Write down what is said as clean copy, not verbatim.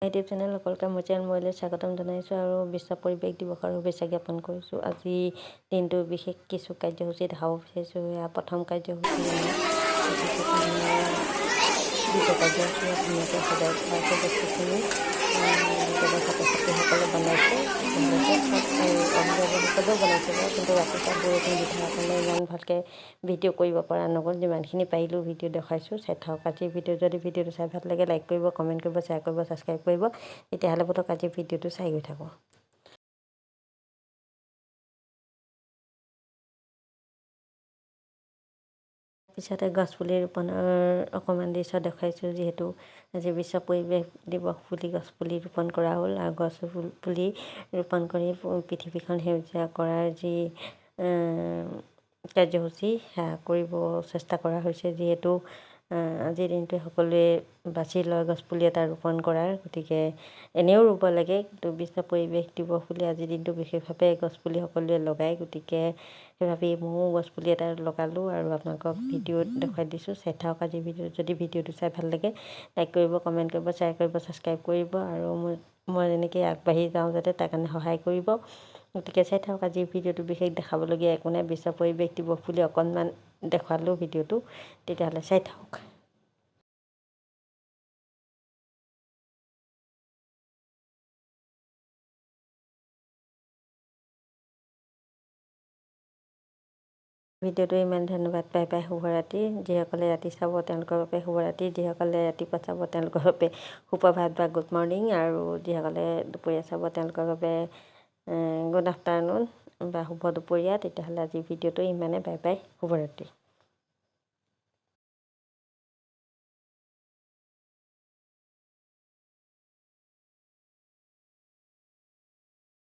YouTube channel সকলোকে মই চেনেললৈ স্বাগতম জনাইছোঁ আৰু বিশ্ব পৰিৱেশ দিৱসৰ শুভেচ্ছা জ্ঞাপন কৰিছোঁ। আজি দিনটোৰ বিশেষ কিছু কাৰ্যসূচী দেখাব বিচাৰিছোঁ। এয়া প্ৰথম কাৰ্যসূচী দ্বিতীয় কাৰ্যসূচী ধুনীয়াকৈ সজাই পেলাইছে বস্তুখিনি ছাত্ৰ ছাত্ৰীসকলে বনাইছে আৰু অভিভাৱকসকলেও বনাইছে বাৰু, কিন্তু ৰাতিপুৱা বৰষুণ দি থকাৰ কাৰণে ইমান ভালকৈ ভিডিঅ' কৰিব পৰা নগ'ল। যিমানখিনি পাৰিলোঁ ভিডিঅ' দেখুৱাইছোঁ। চাই থাকক আজিৰ ভিডিঅ'। যদি ভিডিঅ'টো চাই ভাল লাগে লাইক কৰিব, কমেণ্ট কৰিব, শ্বেয়াৰ কৰিব, ছাবস্ক্ৰাইব কৰিব। তেতিয়াহ'লে বোধক আজিৰ ভিডিঅ'টো চাই গৈ থাকোঁ। পিছতে গছপুলি ৰোপণৰ অকণমান দৃশ্য দেখুৱাইছোঁ। যিহেতু আজি বিশ্ব পৰিৱেশ দিৱস বুলি গছপুলি ৰোপণ কৰা হ'ল আৰু গছপুলি ৰোপণ কৰি পৃথিৱীখন সেউজীয়া কৰাৰ যি কাৰ্যসূচী সেয়া কৰিব চেষ্টা কৰা হৈছে। যিহেতু আজিৰ দিনটোৱে সকলোৱে বাছি লয় গছপুলি এটা ৰোপণ কৰাৰ, গতিকে এনেও ৰুব লাগে, কিন্তু বিশ্ব পৰিৱেশ দিৱস বুলি আজিৰ দিনটো বিশেষভাৱে গছপুলি সকলোৱে লগায়। গতিকে সেইভাবেই ময়ো গছপুলি এটা লগালোঁ আৰু আপোনালোকক ভিডিঅ'ত দেখুৱাই দিছোঁ। চাই থাকক আজিৰ ভিডিঅ'ত। যদি ভিডিঅ'টো চাই ভাল লাগে লাইক কৰিব, কমেণ্ট কৰিব, শ্বেয়াৰ কৰিব, ছাবস্ক্ৰাইব কৰিব আৰু মই যেনেকৈ আগবাঢ়ি যাওঁ যাতে তাৰ কাৰণে সহায় কৰিব। গতিকে চাই থাকক আজিৰ ভিডিঅ'টো। বিশেষ দেখাবলগীয়া একো নাই, বিশ্ব পৰিৱেশ দিৱস বুলি অকণমান দেখুৱালোঁ ভিডিঅ'টো। তেতিয়াহ'লে চাই থাকক। ভিডিঅ'টো ইমান ধন্যবাদ। Bye bye. শুভৰাত্ৰি। যিসকলে ৰাতি চাব তেওঁলোকৰ বাবে শুভৰাত্ৰি, যিসকলে ৰাতিপুৱা চাব তেওঁলোকৰ বাবে সুপ্ৰভাত বা গুড মৰ্ণিং, আৰু যিসকলে দুপৰীয়া চাব তেওঁলোকৰ বাবে গুড আফটাৰনুন বা শুভ দুপৰীয়া। তেতিয়াহ'লে আজিৰ ভিডিঅ'টো ইমানে। Bye bye. শুভৰাত্ৰি।